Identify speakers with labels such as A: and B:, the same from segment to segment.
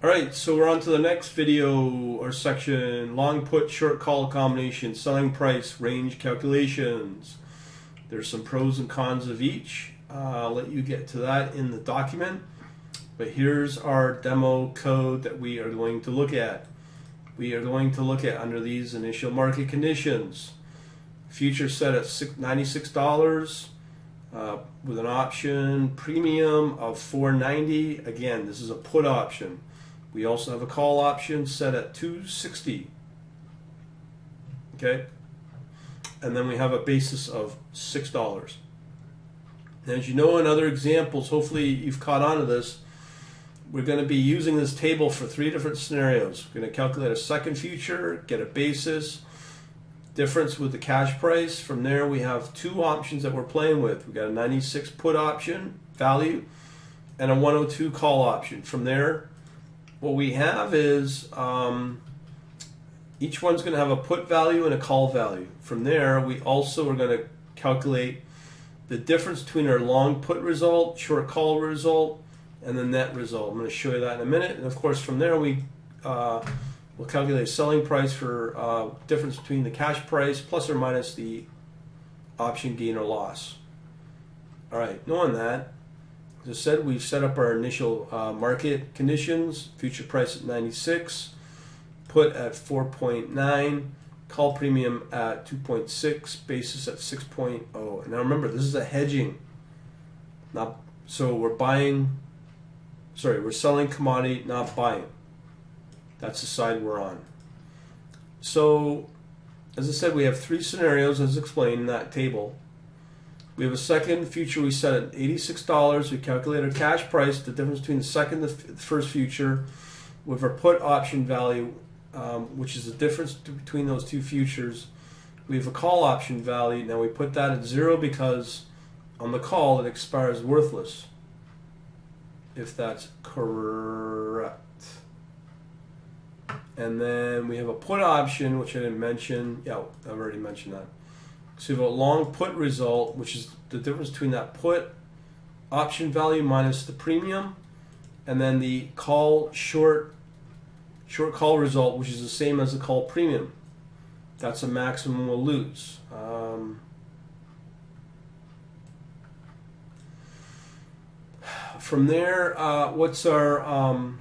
A: Alright, so we're on to the next video or section, long put, short call combination, selling price, range calculations. There's some pros and cons of each. I'll let you get to that in the document. But here's our demo code that we are going to look at. We are going to look at under these initial market conditions. Future set at $96 with an option premium of $4.90. Again, this is a put option. We also have a call option set at $2.60. Okay, and then we have a basis of $6. And as you know in other examples, hopefully you've caught on to this, we're going to be using this table for 3 different scenarios. We're going to calculate a second future, get a basis, difference with the cash price. From there we have 2 options that we're playing with. We've got a 96 put option value and a 102 call option. From there, what we have is each one's going to have a put value and a call value. From there, we also are going to calculate the difference between our long put result, short call result, and the net result. I'm going to show you that in a minute. And of course, from there, we'll calculate selling price for difference between the cash price plus or minus the option gain or loss. All right, knowing that, as I said, we've set up our initial market conditions, future price at 96, put at 4.9, call premium at 2.6, basis at 6.0. And now remember, this is a hedging. So we're selling commodity, not buying. That's the side we're on. So, as I said, we have 3 scenarios as explained in that table. We have a second future we set at $86. We calculate our cash price, the difference between the second and the first future, with our put option value, which is the difference between those 2 futures. We have a call option value. Now we put that at 0 because on the call it expires worthless, if that's correct. And then we have a put option, which I didn't mention. Yeah, I've already mentioned that. So we have a long put result, which is the difference between that put option value minus the premium, and then the call short call result, which is the same as the call premium. That's a maximum we'll lose. From there, what's our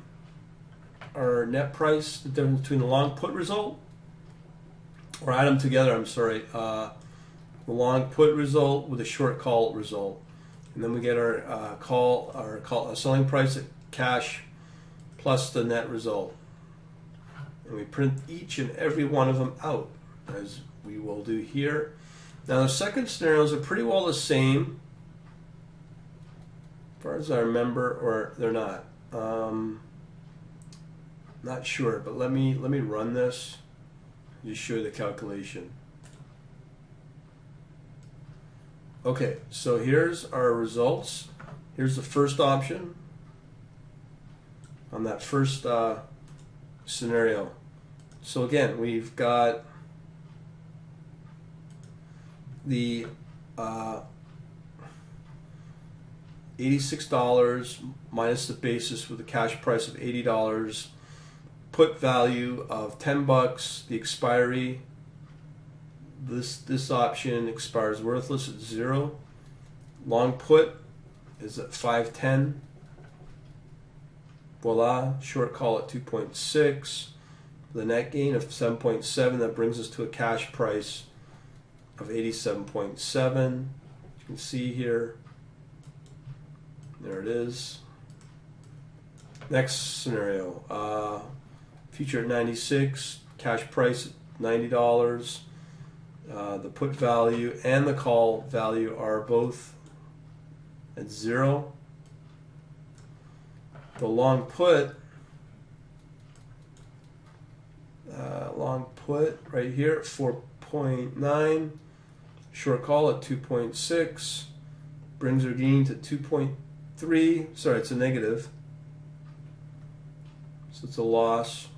A: net price? The difference between the long put result, or add them together. I'm sorry. The long put result with a short call result, and then we get our selling price at cash plus the net result, and we print each and every one of them out, as we will do here. Now the second scenarios are pretty well the same, as far as I remember, or they're not. Not sure, but let me run this. Just show you the calculation. Okay, so here's our results. Here's the first option on that first scenario. So again, we've got the $86 minus the basis with a cash price of $80, put value of $10, the expiry. This option expires worthless at 0. Long put is at 5.10. Voila, short call at 2.6. The net gain of 7.7. That brings us to a cash price of 87.7. You can see here. There it is. Next scenario. Future at 96. Cash price at $90. The put value and the call value are both at 0. The long put right here at 4.9, short call at 2.6, brings our gain to 2.3. Sorry, it's a negative, so it's a loss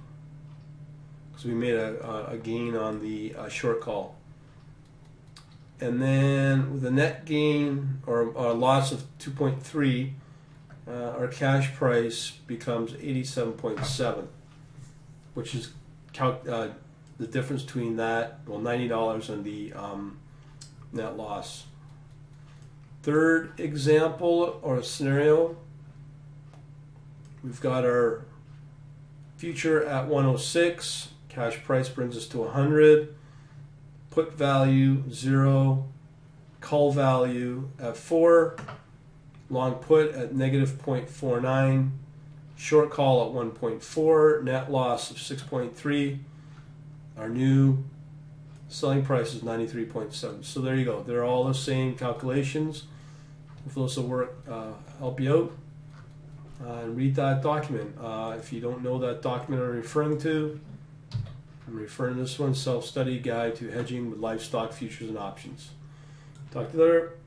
A: because we made a gain on the short call. And then with a net gain or a loss of 2.3, our cash price becomes 87.7, which is the difference between that, well, $90 and the net loss. Third example or scenario, we've got our future at 106, cash price brings us to 100, put value 0, call value at 4, long put at -0.49, short call at 1.4, net loss of 6.3. Our new selling price is 93.7. So there you go. They're all the same calculations. Hopefully this will work, help you out. And read that document. If you don't know that document I'm referring to this one, Self-Study Guide to Hedging with Livestock Futures and Options. Talk to you later.